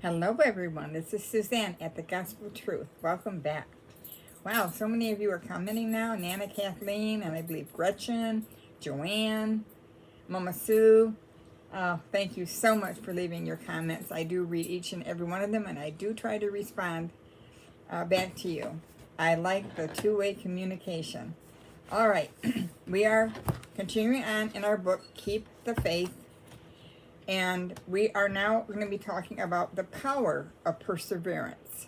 Hello, everyone. This is Suzanne at The Gospel Truth. Welcome back. Wow, so many of you are commenting now. Nana Kathleen, and I believe Gretchen, Joanne, Mama Sue. Thank you so much for leaving your comments. I do read each and every one of them, and I do try to respond back to you. I like the two-way communication. All right, we are continuing on in our book, Keep the Faith. And we are now going to be talking about the power of perseverance.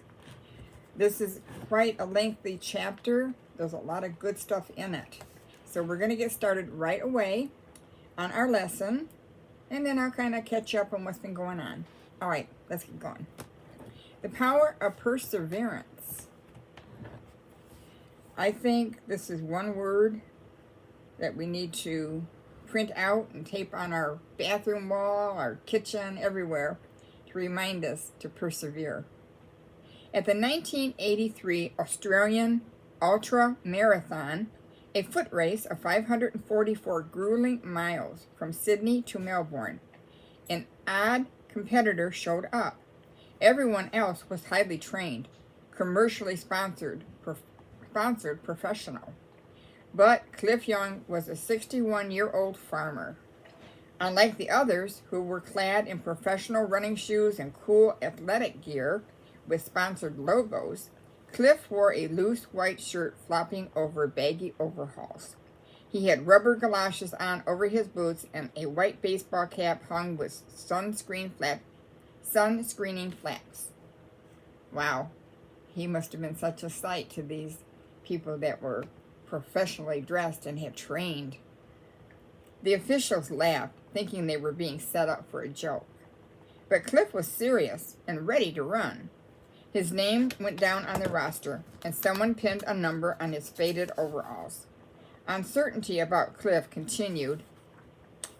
This is quite a lengthy chapter. There's a lot of good stuff in it. So we're going to get started right away on our lesson. And then I'll kind of catch up on what's been going on. All right, let's get going. The power of perseverance. I think this is one word that we need to print out and tape on our bathroom wall, our kitchen, everywhere to remind us to persevere. At the 1983 Australian Ultra Marathon, a foot race of 544 grueling miles from Sydney to Melbourne, an odd competitor showed up. Everyone else was highly trained, commercially sponsored professional. But Cliff Young was a 61-year-old farmer. Unlike the others, who were clad in professional running shoes and cool athletic gear with sponsored logos, Cliff wore a loose white shirt flopping over baggy overalls. He had rubber galoshes on over his boots, and a white baseball cap hung with sunscreening flaps. Wow, he must have been such a sight to these people that were professionally dressed and had trained. The officials laughed, thinking they were being set up for a joke. But Cliff was serious and ready to run. His name went down on the roster, and someone pinned a number on his faded overalls. Uncertainty about Cliff continued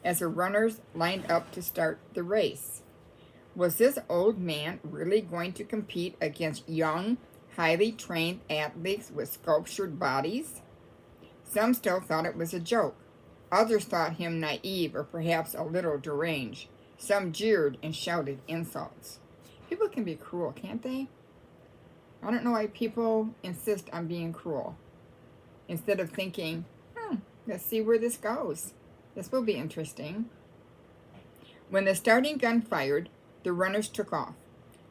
as the runners lined up to start the race. Was this old man really going to compete against young, highly trained athletes with sculptured bodies? Some still thought it was a joke. Others thought him naive or perhaps a little deranged. Some jeered and shouted insults. People can be cruel, can't they? I don't know why people insist on being cruel. Instead of thinking, let's see where this goes. This will be interesting. When the starting gun fired, the runners took off.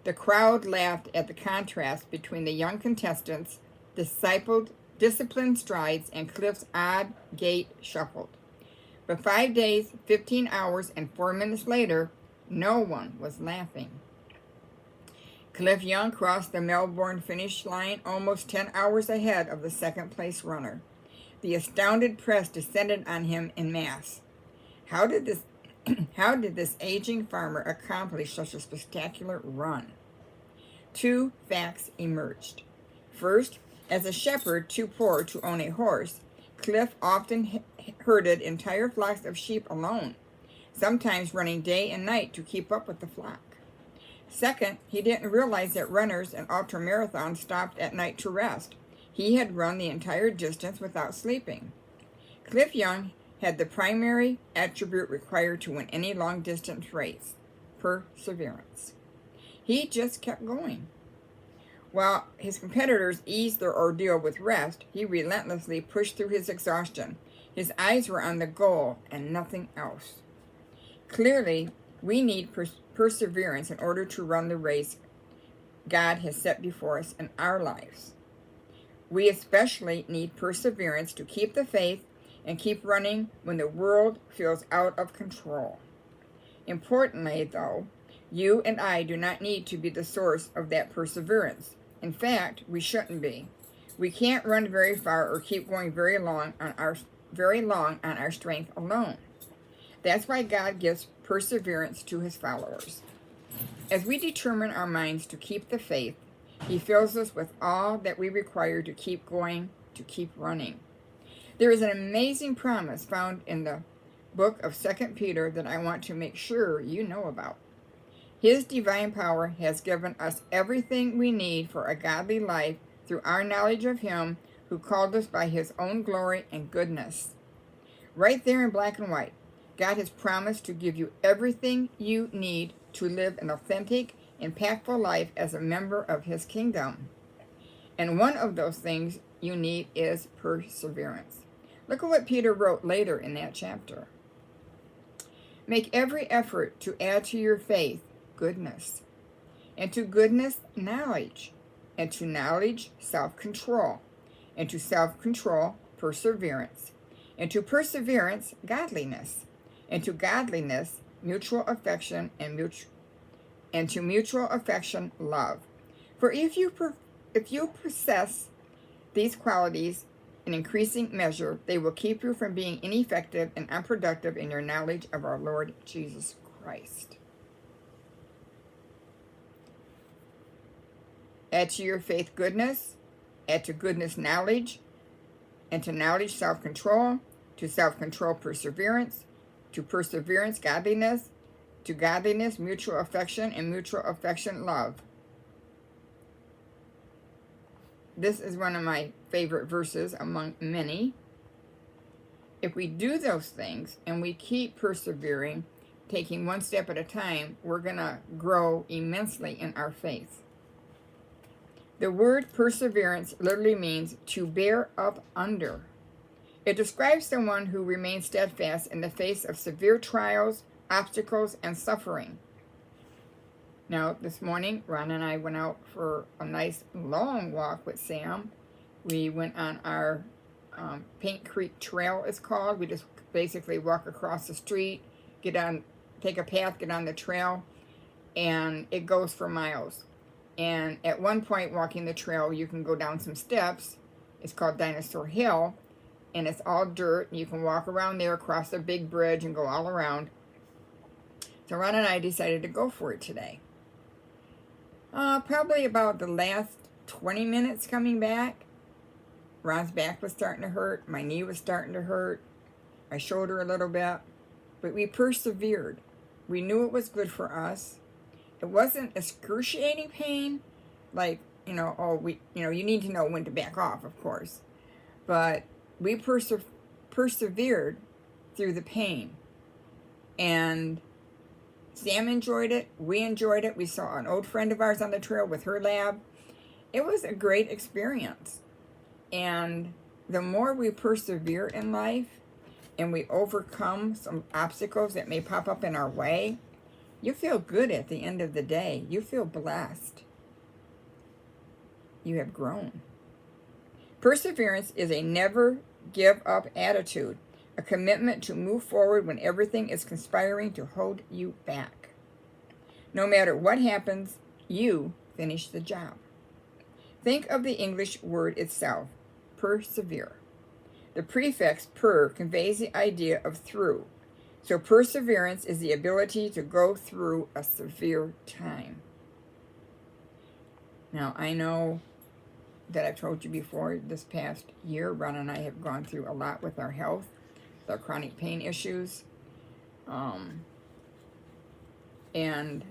The crowd laughed at the contrast between the young contestants' disciplined strides and Cliff's odd gait shuffled. But 5 days, 15 hours, and 4 minutes later, no one was laughing. Cliff Young crossed the Melbourne finish line almost 10 hours ahead of the second-place runner. The astounded press descended on him en masse. How did this aging farmer accomplish such a spectacular run? Two facts emerged. First, as a shepherd too poor to own a horse, Cliff often herded entire flocks of sheep alone, sometimes running day and night to keep up with the flock. Second, he didn't realize that runners in ultramarathons stopped at night to rest. He had run the entire distance without sleeping. Cliff Young had the primary attribute required to win any long-distance race: perseverance. He just kept going. While his competitors eased their ordeal with rest, he relentlessly pushed through his exhaustion. His eyes were on the goal and nothing else. Clearly, we need perseverance in order to run the race God has set before us in our lives. We especially need perseverance to keep the faith and keep running when the world feels out of control. Importantly, though, you and I do not need to be the source of that perseverance. In fact, we shouldn't be. We can't run very far or keep going very long on our strength alone. That's why God gives perseverance to his followers. As we determine our minds to keep the faith, he fills us with all that we require to keep going, to keep running. There is an amazing promise found in the book of 2 Peter that I want to make sure you know about. His divine power has given us everything we need for a godly life through our knowledge of him who called us by his own glory and goodness. Right there in black and white, God has promised to give you everything you need to live an authentic impactful life as a member of his kingdom. And one of those things you need is perseverance. Look at what Peter wrote later in that chapter. Make every effort to add to your faith goodness, and to goodness knowledge, and to knowledge self-control, and to self-control perseverance, and to perseverance godliness, and to godliness mutual affection, and to mutual affection love. For if you possess these qualities in increasing measure, they will keep you from being ineffective and unproductive in your knowledge of our Lord Jesus Christ. Add to your faith goodness, add to goodness knowledge, and to knowledge self-control, to self-control perseverance, to perseverance godliness, to godliness mutual affection, and mutual affection love. This is one of my favorite verses among many. If we do those things and we keep persevering, taking one step at a time, we're going to grow immensely in our faith. The word perseverance literally means to bear up under. It describes someone who remains steadfast in the face of severe trials, obstacles, and suffering. Now, this morning, Ron and I went out for a nice long walk with Sam. We went on our Paint Creek Trail, it's called. We just basically walk across the street, take a path, get on the trail, and it goes for miles. And at one point, walking the trail, you can go down some steps. It's called Dinosaur Hill, and it's all dirt. You can walk around there, across a big bridge, and go all around. So Ron and I decided to go for it today. Probably about the last 20 minutes coming back, Ron's back was starting to hurt. My knee was starting to hurt. My shoulder a little bit. But we persevered. We knew it was good for us. It wasn't excruciating pain. Like, you need to know when to back off, of course. But we persevered through the pain. And Sam enjoyed it. We enjoyed it. We saw an old friend of ours on the trail with her lab. It was a great experience. And the more we persevere in life and we overcome some obstacles that may pop up in our way, you feel good at the end of the day. You feel blessed. You have grown. Perseverance is a never give up attitude, a commitment to move forward when everything is conspiring to hold you back. No matter what happens, you finish the job. Think of the English word itself, persevere. The prefix per conveys the idea of through. So perseverance is the ability to go through a severe time. Now, I know that I've told you before, this past year, Ron and I have gone through a lot with our health, with our chronic pain issues, and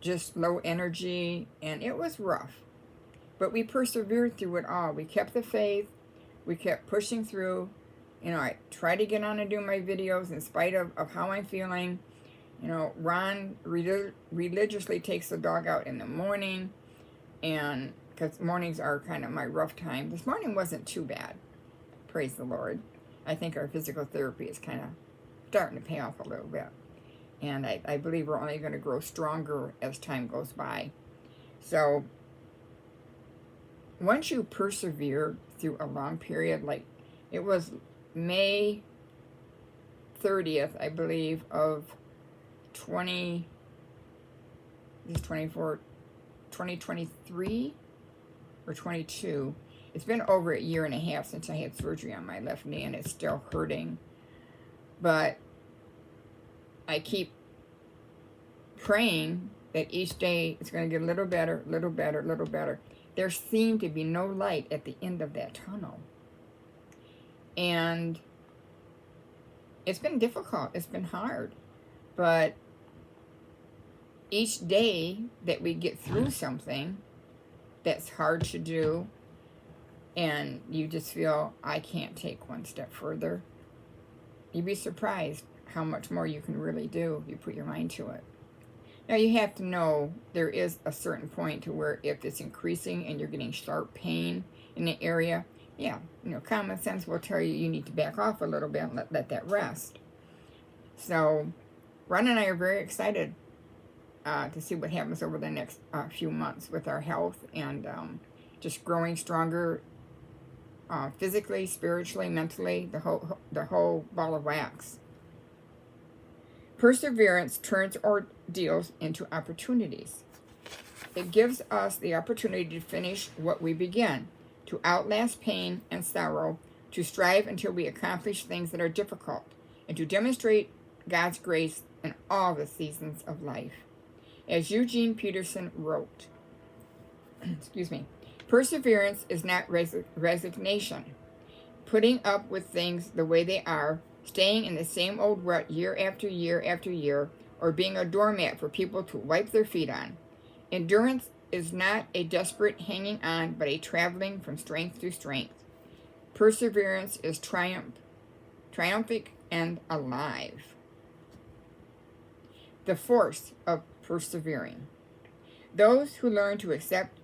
just low energy, and it was rough. But we persevered through it all. We kept the faith. We kept pushing through. I try to get on and do my videos in spite of how I'm feeling. Ron religiously takes the dog out in the morning, and because mornings are kind of my rough time. This morning wasn't too bad, praise the Lord. I think our physical therapy is kind of starting to pay off a little bit. And I believe we're only going to grow stronger as time goes by. So once you persevere through a long period, like it was May 30th, I believe, of 2023 or 22. It's been over a year and a half since I had surgery on my left knee, and it's still hurting. But I keep praying that each day it's going to get a little better, little better, little better. There seemed to be no light at the end of that tunnel. And it's been difficult. It's been hard. But each day that we get through something that's hard to do, and you just feel, I can't take one step further, you'd be surprised how much more you can really do if you put your mind to it. Now you have to know there is a certain point to where if it's increasing and you're getting sharp pain in the area, yeah, common sense will tell you need to back off a little bit and let that rest. So Ron and I are very excited to see what happens over the next few months with our health and just growing stronger physically, spiritually, mentally, the whole ball of wax. Perseverance turns ordeals into opportunities. It gives us the opportunity to finish what we begin, to outlast pain and sorrow, to strive until we accomplish things that are difficult, and to demonstrate God's grace in all the seasons of life. As Eugene Peterson wrote, perseverance is not resignation. Putting up with things the way they are, staying in the same old rut year after year after year, or being a doormat for people to wipe their feet on. Endurance is not a desperate hanging on, but a traveling from strength to strength. Perseverance is triumphant and alive. The force of persevering. Those who learn to accept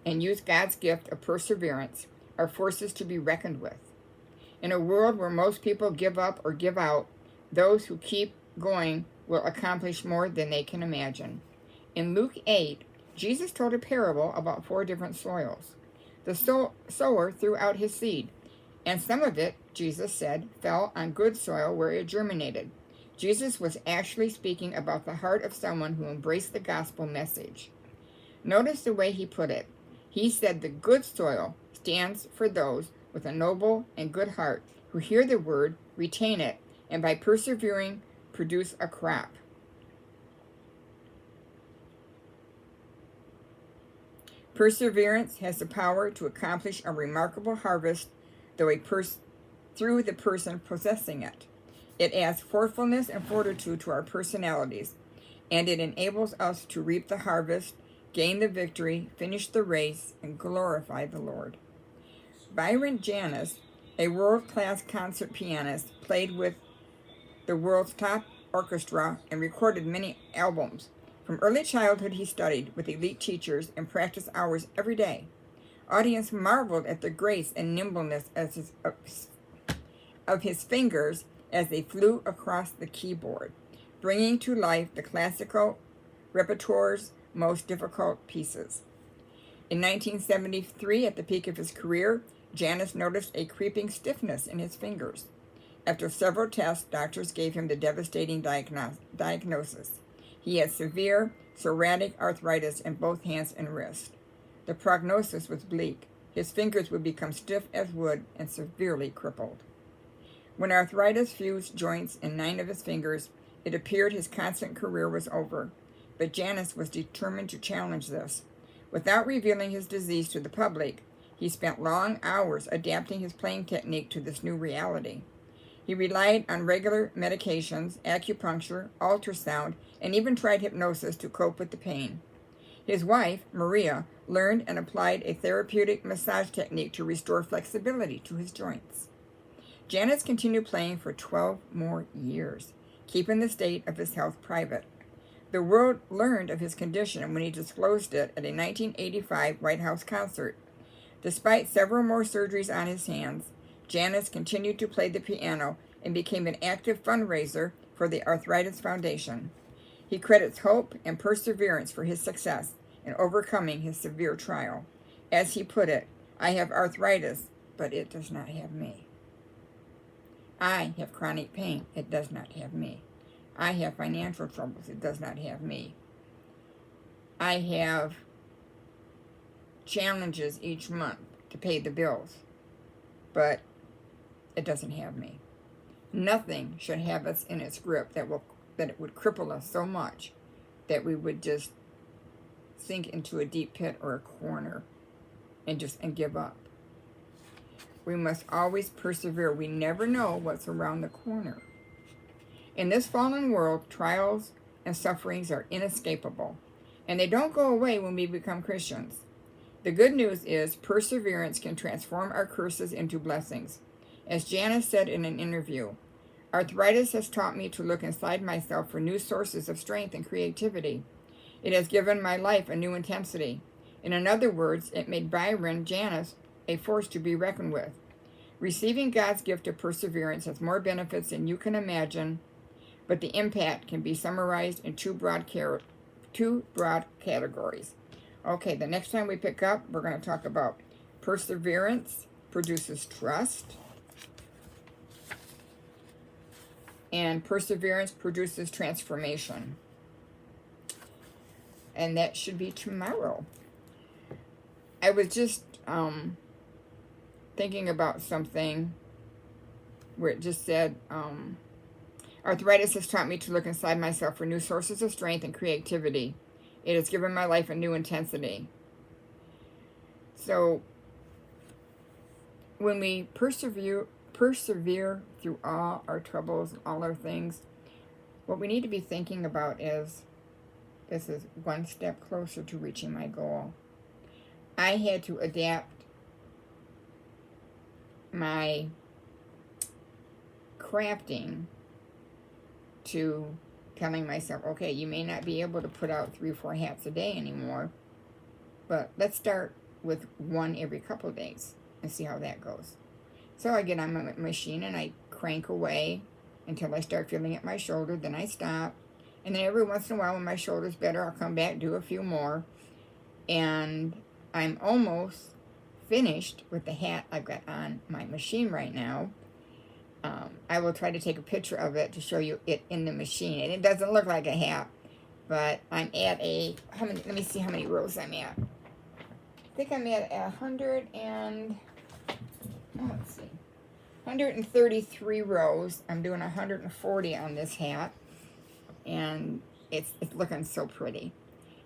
and use God's gift of perseverance are forces to be reckoned with. In a world where most people give up or give out, those who keep going will accomplish more than they can imagine. In Luke 8, Jesus told a parable about 4 different soils. The sower threw out his seed, and some of it, Jesus said, fell on good soil where it germinated. Jesus was actually speaking about the heart of someone who embraced the gospel message. Notice the way he put it. He said the good soil stands for those with a noble and good heart who hear the word, retain it, and by persevering, produce a crop. Perseverance has the power to accomplish a remarkable harvest through the person possessing it. It adds forcefulness and fortitude to our personalities, and it enables us to reap the harvest, gain the victory, finish the race, and glorify the Lord. Byron Janis, a world-class concert pianist, played with the world's top orchestra and recorded many albums. From early childhood, he studied with elite teachers and practiced hours every day. Audience marveled at the grace and nimbleness of his fingers as they flew across the keyboard, bringing to life the classical repertoire's most difficult pieces. In 1973, at the peak of his career, Janis noticed a creeping stiffness in his fingers. After several tests, doctors gave him the devastating diagnosis. He had severe psoriatic arthritis in both hands and wrists. The prognosis was bleak. His fingers would become stiff as wood and severely crippled. When arthritis fused joints in 9 of his fingers, it appeared his concert career was over. But Janis was determined to challenge this. Without revealing his disease to the public, he spent long hours adapting his playing technique to this new reality. He relied on regular medications, acupuncture, ultrasound, and even tried hypnosis to cope with the pain. His wife, Maria, learned and applied a therapeutic massage technique to restore flexibility to his joints. Janis continued playing for 12 more years, keeping the state of his health private. The world learned of his condition when he disclosed it at a 1985 White House concert. Despite several more surgeries on his hands, Janis continued to play the piano and became an active fundraiser for the Arthritis Foundation. He credits hope and perseverance for his success in overcoming his severe trial. As he put it, I have arthritis, but it does not have me. I have chronic pain. It does not have me. I have financial troubles. It does not have me. I have challenges each month to pay the bills, but it doesn't have me. Nothing should have us in its grip that it would cripple us so much that we would just sink into a deep pit or a corner and give up. We must always persevere. We never know what's around the corner. In this fallen world, trials and sufferings are inescapable, and they don't go away when we become Christians. The good news is perseverance can transform our curses into blessings. As Janis said in an interview, arthritis has taught me to look inside myself for new sources of strength and creativity. It has given my life a new intensity. In other words, it made Byron Janis a force to be reckoned with. Receiving God's gift of perseverance has more benefits than you can imagine, but the impact can be summarized in two broad categories. Okay, the next time we pick up, we're going to talk about perseverance produces trust, and perseverance produces transformation. And that should be tomorrow. I was just thinking about something where it just said, arthritis has taught me to look inside myself for new sources of strength and creativity. It has given my life a new intensity. So when we persevere through all our troubles and all our things, what we need to be thinking about is, this is one step closer to reaching my goal. I had to adapt my crafting to telling myself, okay, you may not be able to put out 3 or 4 hats a day anymore, but let's start with 1 every couple of days and see how that goes. So I get on my machine and I crank away until I start feeling at my shoulder, then I stop, and then every once in a while when my shoulder's better, I'll come back, do a few more, and I'm almost finished with the hat I've got on my machine right now. I will try to take a picture of it to show you it in the machine. And it doesn't look like a hat, but I'm at let me see how many rows I'm at. I think I'm at 133 rows. I'm doing 140 on this hat, and it's looking so pretty.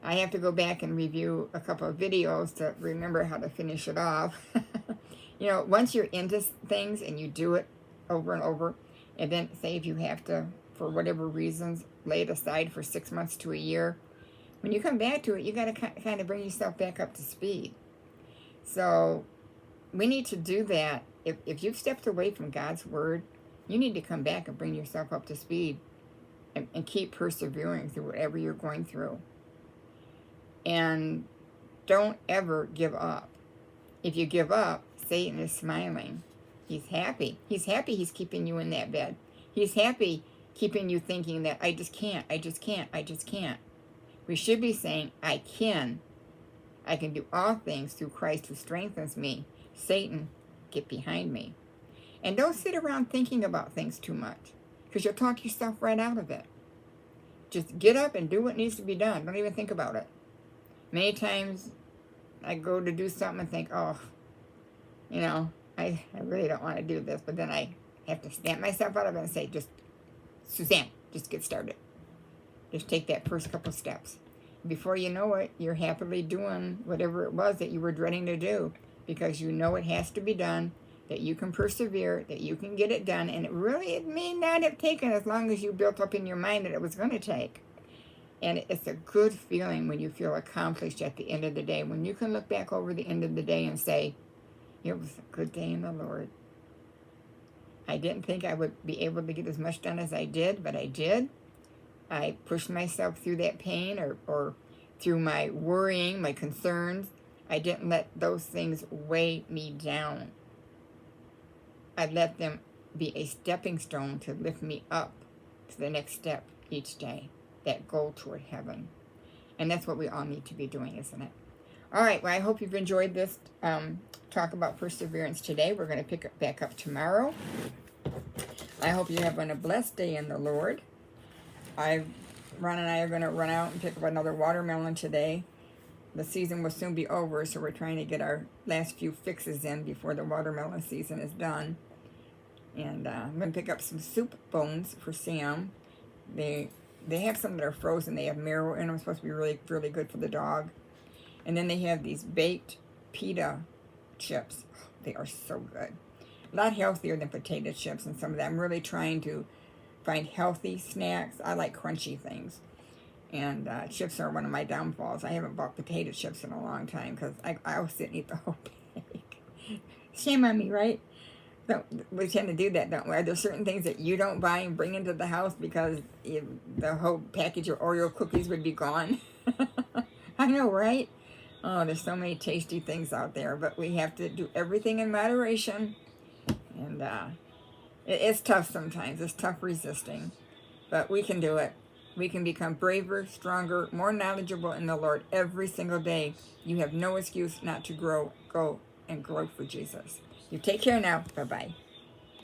I have to go back and review a couple of videos to remember how to finish it off. You know, once you're into things and you do it over and over, and then say if you have to, for whatever reasons, lay it aside for 6 months to a year, when you come back to it, you got to kind of bring yourself back up to speed. So we need to do that. If you've stepped away from God's word, you need to come back and bring yourself up to speed and keep persevering through whatever you're going through. And don't ever give up. If you give up, Satan is smiling. He's happy. He's happy he's keeping you in that bed. He's happy keeping you thinking that I just can't. We should be saying, I can do all things through Christ who strengthens me. Satan, get behind me. And don't sit around thinking about things too much, because you'll talk yourself right out of it. Just get up and do what needs to be done. Don't even think about it. Many times I go to do something and think, oh, you know, I really don't want to do this. But then I have to stamp myself out of it and say, Suzanne, just get started. Just take that first couple steps. Before you know it, you're happily doing whatever it was that you were dreading to do, because you know it has to be done, that you can persevere, that you can get it done. And it may not have taken as long as you built up in your mind that it was going to take. And it's a good feeling when you feel accomplished at the end of the day, when you can look back over the end of the day and say, it was a good day in the Lord. I didn't think I would be able to get as much done as I did, but I did. I pushed myself through that pain or through my worrying, my concerns. I didn't let those things weigh me down. I let them be a stepping stone to lift me up to the next step each day, that goal toward heaven. And that's what we all need to be doing, isn't it? All right, well, I hope you've enjoyed this talk about perseverance today. We're going to pick it back up tomorrow. I hope you're having a blessed day in the Lord. Ron and I are going to run out and pick up another watermelon today. The season will soon be over, so we're trying to get our last few fixes in before the watermelon season is done. And I'm going to pick up some soup bones for Sam. They have some that are frozen. They have marrow in them. It's supposed to be really, really good for the dog. And then they have these baked pita chips. They are so good. A lot healthier than potato chips and some of that. I'm really trying to find healthy snacks. I like crunchy things. And chips are one of my downfalls. I haven't bought potato chips in a long time because I will sit and eat the whole bag. Shame on me, right? So we tend to do that, don't we? Are there certain things that you don't buy and bring into the house because the whole package of Oreo cookies would be gone? I know, right? Oh, there's so many tasty things out there, but we have to do everything in moderation. And it's tough sometimes. It's tough resisting, but we can do it. We can become braver, stronger, more knowledgeable in the Lord every single day. You have no excuse not to go and grow for Jesus. You take care now. Bye-bye.